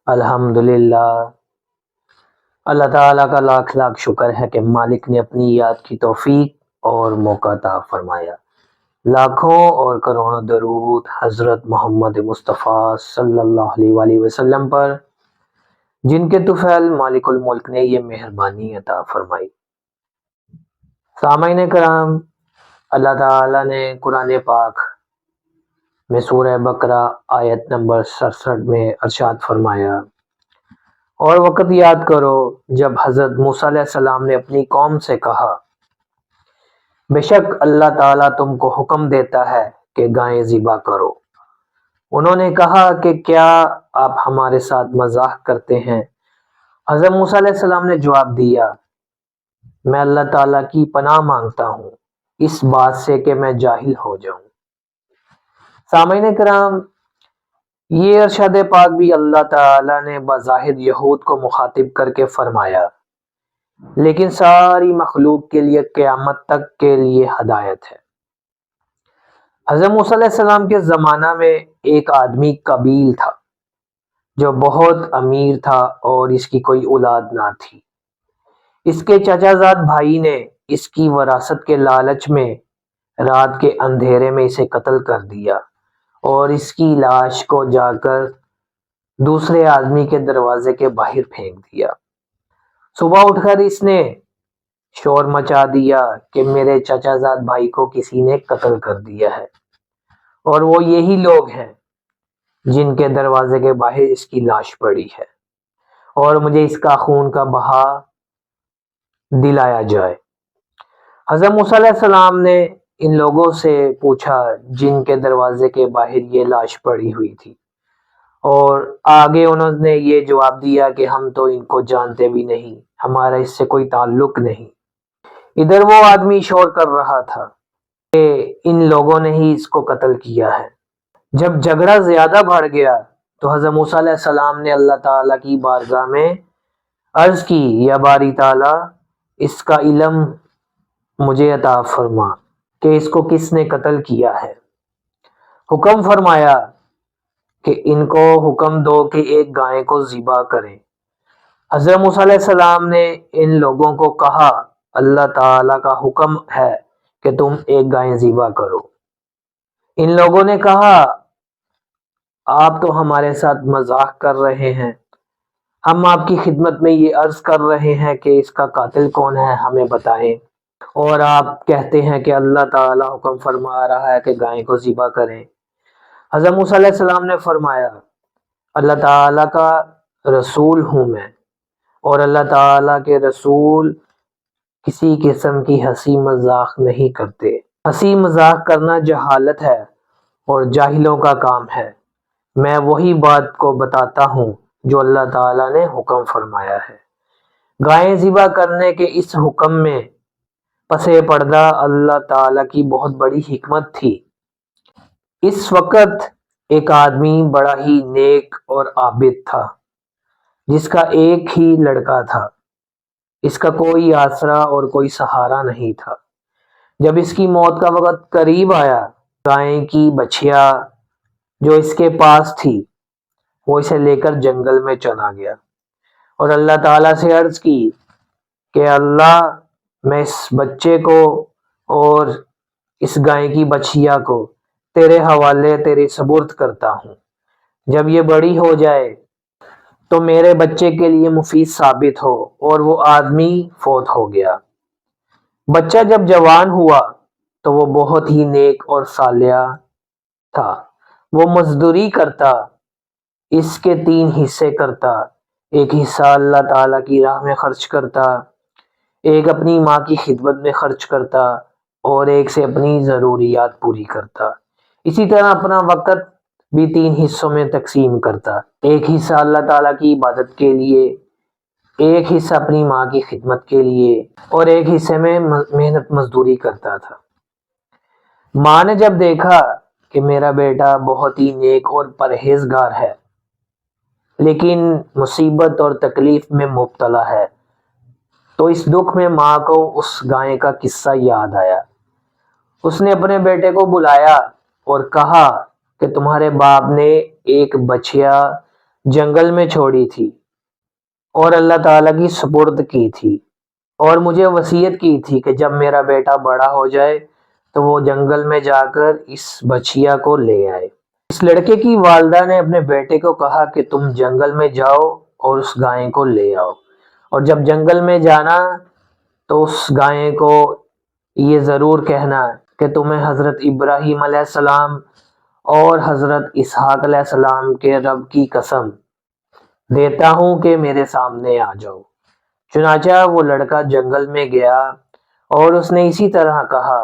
الحمدللہ، اللہ تعالیٰ کا لاکھ لاکھ شکر ہے کہ مالک نے اپنی یاد کی توفیق اور موقع عطا فرمایا۔ لاکھوں اور کروڑوں درود حضرت محمد مصطفیٰ صلی اللہ علیہ وآلہ وسلم پر، جن کے طفیل مالک الملک نے یہ مہربانی عطا فرمائی۔ سامعین کرام، اللہ تعالیٰ نے قرآن پاک میں سورہ بقرہ آیت نمبر 67 میں ارشاد فرمایا، اور وقت یاد کرو جب حضرت موسیٰ علیہ السلام نے اپنی قوم سے کہا، بے شک اللہ تعالیٰ تم کو حکم دیتا ہے کہ گائیں ذبح کرو۔ انہوں نے کہا کہ کیا آپ ہمارے ساتھ مذاق کرتے ہیں؟ حضرت موسیٰ علیہ السلام نے جواب دیا، میں اللہ تعالیٰ کی پناہ مانگتا ہوں اس بات سے کہ میں جاہل ہو جاؤں۔ سامعین کرام، یہ ارشاد پاک بھی اللہ تعالیٰ نے بظاہر یہود کو مخاطب کر کے فرمایا، لیکن ساری مخلوق کے لیے قیامت تک کے لیے ہدایت ہے۔ حضرت موسیٰ علیہ السلام کے زمانہ میں ایک آدمی قبیل تھا جو بہت امیر تھا اور اس کی کوئی اولاد نہ تھی۔ اس کے چچا زاد بھائی نے اس کی وراثت کے لالچ میں رات کے اندھیرے میں اسے قتل کر دیا اور اس کی لاش کو جا کر دوسرے آدمی کے دروازے کے باہر پھینک دیا۔ صبح اٹھ کر اس نے شور مچا دیا کہ میرے چچا زاد بھائی کو کسی نے قتل کر دیا ہے، اور وہ یہی لوگ ہیں جن کے دروازے کے باہر اس کی لاش پڑی ہے، اور مجھے اس کا خون کا بہا دلایا جائے۔ حضرت موسیٰ علیہ السلام نے ان لوگوں سے پوچھا جن کے دروازے کے باہر یہ لاش پڑی ہوئی تھی، اور آگے انہوں نے یہ جواب دیا کہ ہم تو ان کو جانتے بھی نہیں، ہمارا اس سے کوئی تعلق نہیں۔ ادھر وہ آدمی شور کر رہا تھا کہ ان لوگوں نے ہی اس کو قتل کیا ہے۔ جب جھگڑا زیادہ بڑھ گیا تو حضرت موسیٰ علیہ السلام نے اللہ تعالیٰ کی بارگاہ میں عرض کی، یا باری تعالیٰ، اس کا علم مجھے عطا فرما کہ اس کو کس نے قتل کیا ہے۔ حکم فرمایا کہ ان کو حکم دو کہ ایک گائے کو ذبح کریں۔ حضرت موسیٰ علیہ السلام نے ان لوگوں کو کہا، اللہ تعالیٰ کا حکم ہے کہ تم ایک گائے ذبح کرو۔ ان لوگوں نے کہا، آپ تو ہمارے ساتھ مذاق کر رہے ہیں، ہم آپ کی خدمت میں یہ عرض کر رہے ہیں کہ اس کا قاتل کون ہے ہمیں بتائیں، اور آپ کہتے ہیں کہ اللہ تعالیٰ حکم فرما رہا ہے کہ گائے کو ذبح کریں۔ حضرت موسیٰ علیہ السلام نے فرمایا، اللہ تعالیٰ کا رسول ہوں میں، اور اللہ تعالیٰ کے رسول کسی قسم کی ہنسی مذاق نہیں کرتے۔ ہنسی مذاق کرنا جہالت ہے اور جاہلوں کا کام ہے۔ میں وہی بات کو بتاتا ہوں جو اللہ تعالیٰ نے حکم فرمایا ہے۔ گائیں ذبح کرنے کے اس حکم میں پس پردہ اللہ تعالیٰ کی بہت بڑی حکمت تھی۔ اس وقت ایک آدمی بڑا ہی نیک اور عابد تھا جس کا ایک ہی لڑکا تھا۔ اس کا کوئی آسرا اور کوئی سہارا نہیں تھا۔ جب اس کی موت کا وقت قریب آیا، گائے کی بچھیا جو اس کے پاس تھی وہ اسے لے کر جنگل میں چلا گیا، اور اللہ تعالیٰ سے عرض کی کہ اللہ، میں اس بچے کو اور اس گائے کی بچھیا کو تیرے حوالے تیرے سپرد کرتا ہوں۔ جب یہ بڑی ہو جائے تو میرے بچے کے لیے مفید ثابت ہو۔ اور وہ آدمی فوت ہو گیا۔ بچہ جب جوان ہوا تو وہ بہت ہی نیک اور صالح تھا۔ وہ مزدوری کرتا، اس کے 3 حصے کرتا، ایک حصہ اللہ تعالیٰ کی راہ میں خرچ کرتا، ایک اپنی ماں کی خدمت میں خرچ کرتا، اور ایک سے اپنی ضروریات پوری کرتا۔ اسی طرح اپنا وقت بھی 3 حصوں میں تقسیم کرتا، ایک حصہ اللہ تعالیٰ کی عبادت کے لیے، ایک حصہ اپنی ماں کی خدمت کے لیے، اور ایک حصے میں محنت مزدوری کرتا تھا۔ ماں نے جب دیکھا کہ میرا بیٹا بہت ہی نیک اور پرہیزگار ہے لیکن مصیبت اور تکلیف میں مبتلا ہے، تو اس دکھ میں ماں کو اس گائے کا قصہ یاد آیا۔ اس نے اپنے بیٹے کو بلایا اور کہا کہ تمہارے باپ نے ایک بچیا جنگل میں چھوڑی تھی اور اللہ تعالیٰ کی سپرد کی تھی، اور مجھے وصیت کی تھی کہ جب میرا بیٹا بڑا ہو جائے تو وہ جنگل میں جا کر اس بچیا کو لے آئے۔ اس لڑکے کی والدہ نے اپنے بیٹے کو کہا کہ تم جنگل میں جاؤ اور اس گائے کو لے آؤ، اور جب جنگل میں جانا تو اس گائے کو یہ ضرور کہنا کہ تمہیں حضرت ابراہیم علیہ السلام اور حضرت اسحاق علیہ السلام کے رب کی قسم دیتا ہوں کہ میرے سامنے آ جاؤ۔ چنانچہ وہ لڑکا جنگل میں گیا اور اس نے اسی طرح کہا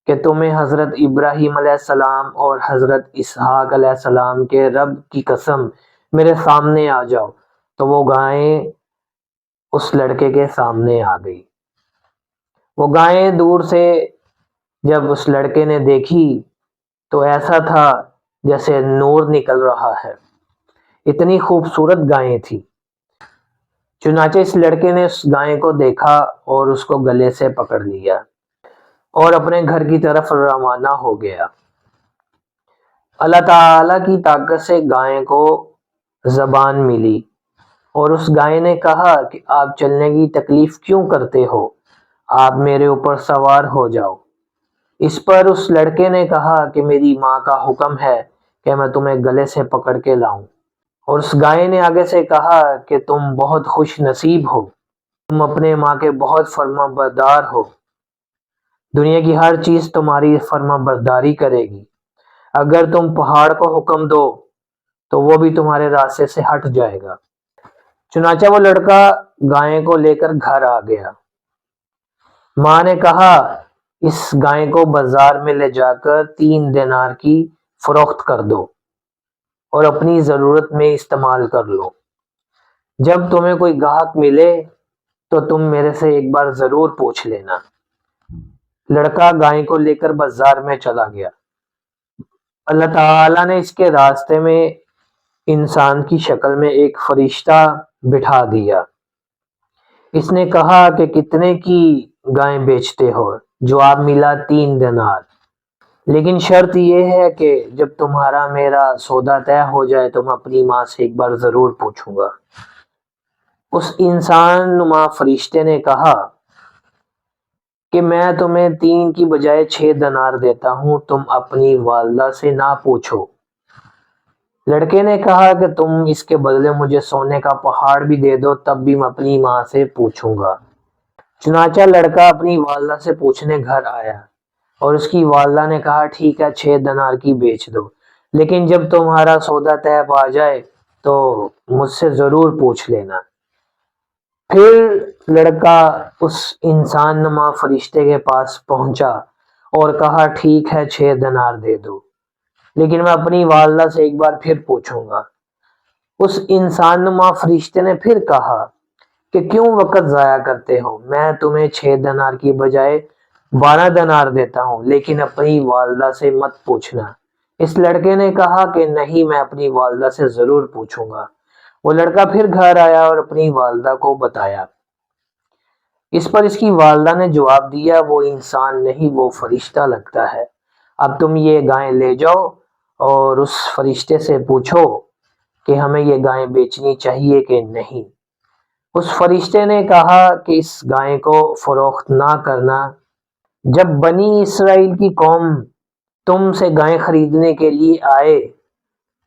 کہ تمہیں حضرت ابراہیم علیہ السلام اور حضرت اسحاق علیہ السلام کے رب کی قسم میرے سامنے آ جاؤ، تو وہ گائیں اس لڑکے کے سامنے آ گئی۔ وہ گائیں دور سے جب اس لڑکے نے دیکھی تو ایسا تھا جیسے نور نکل رہا ہے، اتنی خوبصورت گائیں تھی۔ چنانچہ اس لڑکے نے اس گائیں کو دیکھا اور اس کو گلے سے پکڑ لیا اور اپنے گھر کی طرف روانہ ہو گیا۔ اللہ تعالیٰ کی طاقت سے گائیں کو زبان ملی اور اس گائیں نے کہا کہ آپ چلنے کی تکلیف کیوں کرتے ہو، آپ میرے اوپر سوار ہو جاؤ۔ اس پر اس لڑکے نے کہا کہ میری ماں کا حکم ہے کہ میں تمہیں گلے سے پکڑ کے لاؤں، اور اس گائیں نے آگے سے کہا کہ تم بہت خوش نصیب ہو، تم اپنے ماں کے بہت فرما بردار ہو، دنیا کی ہر چیز تمہاری فرما برداری کرے گی، اگر تم پہاڑ کو حکم دو تو وہ بھی تمہارے راستے سے ہٹ جائے گا۔ چنانچہ وہ لڑکا گائیں کو لے کر گھر آ گیا۔ ماں نے کہا اس گائیں کو بازار میں لے جا کر 3 دینار کی فروخت کر دو اور اپنی ضرورت میں استعمال کر لو، جب تمہیں کوئی گاہک ملے تو تم میرے سے ایک بار ضرور پوچھ لینا۔ لڑکا گائیں کو لے کر بازار میں چلا گیا۔ اللہ تعالیٰ نے اس کے راستے میں انسان کی شکل میں ایک فرشتہ بٹھا دیا۔ اس نے کہا کہ کتنے کی گائیں بیچتے ہو؟ جواب ملا 3 دینار، لیکن شرط یہ ہے کہ جب تمہارا میرا سودا طے ہو جائے تو میں اپنی ماں سے ایک بار ضرور پوچھوں گا۔ اس انسان نما فرشتے نے کہا کہ میں تمہیں 3 کی بجائے 6 دینار دیتا ہوں، تم اپنی والدہ سے نہ پوچھو۔ لڑکے نے کہا کہ تم اس کے بدلے مجھے سونے کا پہاڑ بھی دے دو، تب بھی میں اپنی ماں سے پوچھوں گا۔ چنانچہ لڑکا اپنی والدہ سے پوچھنے گھر آیا اور اس کی والدہ نے کہا ٹھیک ہے 6 دینار کی بیچ دو، لیکن جب تمہارا سودا طے آ جائے تو مجھ سے ضرور پوچھ لینا۔ پھر لڑکا اس انسان نما فرشتے کے پاس پہنچا اور کہا ٹھیک ہے 6 دینار دے دو، لیکن میں اپنی والدہ سے ایک بار پھر پوچھوں گا۔ اس انسان نما فرشتے نے پھر کہا کہ کیوں وقت ضائع کرتے ہو، میں تمہیں 6 دینار کی بجائے 12 دینار دیتا ہوں، لیکن اپنی والدہ سے مت پوچھنا۔ اس لڑکے نے کہا کہ نہیں، میں اپنی والدہ سے ضرور پوچھوں گا۔ وہ لڑکا پھر گھر آیا اور اپنی والدہ کو بتایا۔ اس پر اس کی والدہ نے جواب دیا وہ انسان نہیں، وہ فرشتہ لگتا ہے، اب تم یہ گائیں لے جاؤ اور اس فرشتے سے پوچھو کہ ہمیں یہ گائیں بیچنی چاہیے کہ نہیں۔ اس فرشتے نے کہا کہ اس گائیں کو فروخت نہ کرنا، جب بنی اسرائیل کی قوم تم سے گائیں خریدنے کے لیے آئے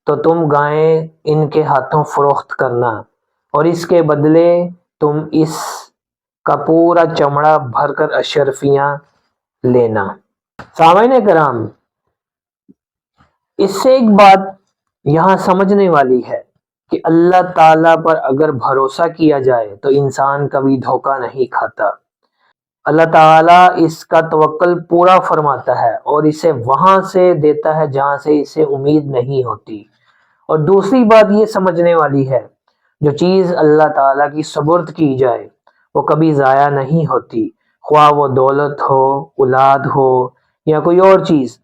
تو تم گائیں ان کے ہاتھوں فروخت کرنا، اور اس کے بدلے تم اس کا پورا چمڑا بھر کر اشرفیاں لینا۔ سامعین کرام، اس سے ایک بات یہاں سمجھنے والی ہے کہ اللہ تعالیٰ پر اگر بھروسہ کیا جائے تو انسان کبھی دھوکہ نہیں کھاتا۔ اللہ تعالیٰ اس کا توکل پورا فرماتا ہے اور اسے وہاں سے دیتا ہے جہاں سے اسے امید نہیں ہوتی۔ اور دوسری بات یہ سمجھنے والی ہے، جو چیز اللہ تعالیٰ کی سپرد کی جائے وہ کبھی ضائع نہیں ہوتی، خواہ وہ دولت ہو، اولاد ہو یا کوئی اور چیز۔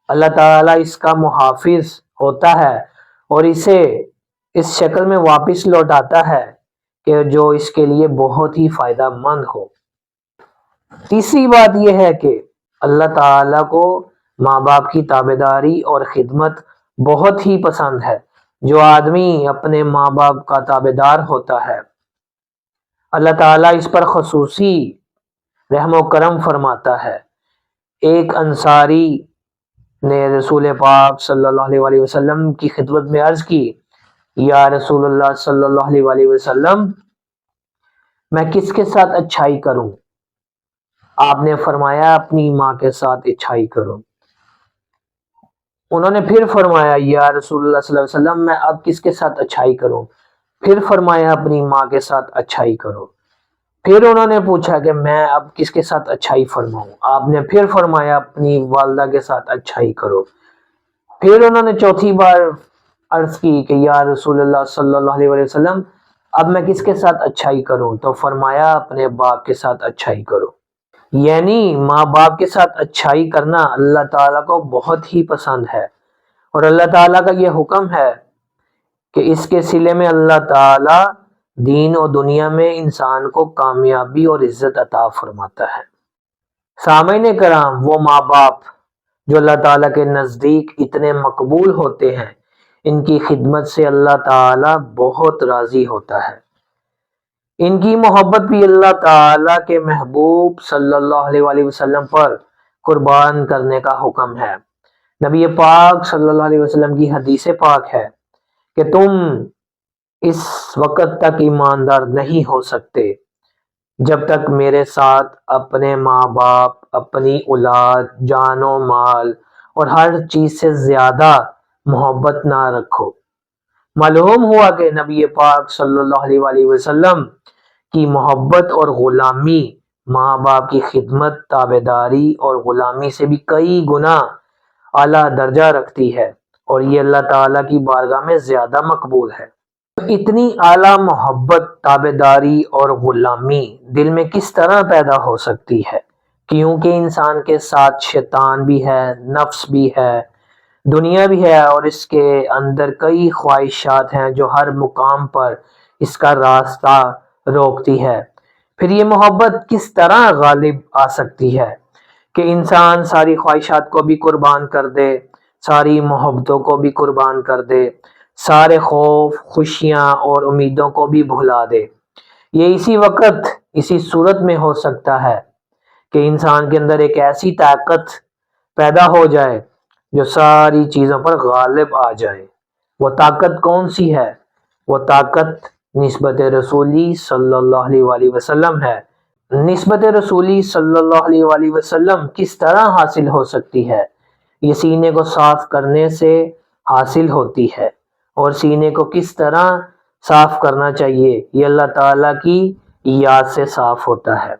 اللہ تعالیٰ اس کا محافظ ہوتا ہے اور اسے اس شکل میں واپس لوٹاتا ہے کہ جو اس کے لیے بہت ہی فائدہ مند ہو۔ تیسری بات یہ ہے کہ اللہ تعالیٰ کو ماں باپ کی تابعداری اور خدمت بہت ہی پسند ہے۔ جو آدمی اپنے ماں باپ کا تابعدار ہوتا ہے اللہ تعالیٰ اس پر خصوصی رحم و کرم فرماتا ہے۔ ایک انصاری نے رسول پاک صلی اللہ علیہ وسلم کی خدمت میں عرض کی، یا رسول اللہ صلی اللہ علیہ وسلم، میں کس کے ساتھ اچھائی کروں؟ آپ نے فرمایا اپنی ماں کے ساتھ اچھائی کرو۔ انہوں نے پھر فرمایا، یا رسول اللہ صلی اللہ علیہ وسلم، میں اب کس کے ساتھ اچھائی کروں؟ پھر فرمایا اپنی ماں کے ساتھ اچھائی کرو۔ پھر انہوں نے پوچھا کہ میں اب کس کے ساتھ اچھائی فرماؤں؟ آپ نے پھر فرمایا اپنی والدہ کے ساتھ اچھائی کرو۔ پھر انہوں نے چوتھی بار عرض کی کہ یا رسول اللہ صلی اللہ علیہ وسلم، اب میں کس کے ساتھ اچھائی کروں؟ تو فرمایا اپنے باپ کے ساتھ اچھائی کرو۔ یعنی ماں باپ کے ساتھ اچھائی کرنا اللہ تعالیٰ کو بہت ہی پسند ہے، اور اللہ تعالیٰ کا یہ حکم ہے کہ اس کے صلے میں اللہ تعالیٰ دین و دنیا میں انسان کو کامیابی اور عزت عطا فرماتا ہے۔ سامعین کرام، وہ ماں باپ جو اللہ تعالیٰ کے نزدیک اتنے مقبول ہوتے ہیں، ان کی خدمت سے اللہ تعالیٰ بہت راضی ہوتا ہے۔ ان کی محبت بھی اللہ تعالیٰ کے محبوب صلی اللہ علیہ وسلم پر قربان کرنے کا حکم ہے۔ نبی پاک صلی اللہ علیہ وسلم کی حدیث پاک ہے کہ تم اس وقت تک ایماندار نہیں ہو سکتے جب تک میرے ساتھ اپنے ماں باپ، اپنی اولاد، جان و مال اور ہر چیز سے زیادہ محبت نہ رکھو۔ معلوم ہوا کہ نبی پاک صلی اللہ علیہ وسلم کی محبت اور غلامی ماں باپ کی خدمت، تابعداری اور غلامی سے بھی کئی گنا اعلیٰ درجہ رکھتی ہے، اور یہ اللہ تعالیٰ کی بارگاہ میں زیادہ مقبول ہے۔ اتنی اعلیٰ محبت، تابعداری اور غلامی دل میں کس طرح پیدا ہو سکتی ہے؟ کیونکہ انسان کے ساتھ شیطان بھی ہے، نفس بھی ہے، دنیا بھی ہے، اور اس کے اندر کئی خواہشات ہیں جو ہر مقام پر اس کا راستہ روکتی ہے۔ پھر یہ محبت کس طرح غالب آ سکتی ہے کہ انسان ساری خواہشات کو بھی قربان کر دے، ساری محبتوں کو بھی قربان کر دے، سارے خوف، خوشیاں اور امیدوں کو بھی بھلا دے؟ یہ اسی وقت، اسی صورت میں ہو سکتا ہے کہ انسان کے اندر ایک ایسی طاقت پیدا ہو جائے جو ساری چیزوں پر غالب آ جائے۔ وہ طاقت کون سی ہے؟ وہ طاقت نسبت رسولی صلی اللہ علیہ وسلم ہے۔ نسبت رسولی صلی اللہ علیہ وسلم کس طرح حاصل ہو سکتی ہے؟ یہ سینے کو صاف کرنے سے حاصل ہوتی ہے، اور سینے کو کس طرح صاف کرنا چاہیے؟ یہ اللہ تعالیٰ کی یاد سے صاف ہوتا ہے۔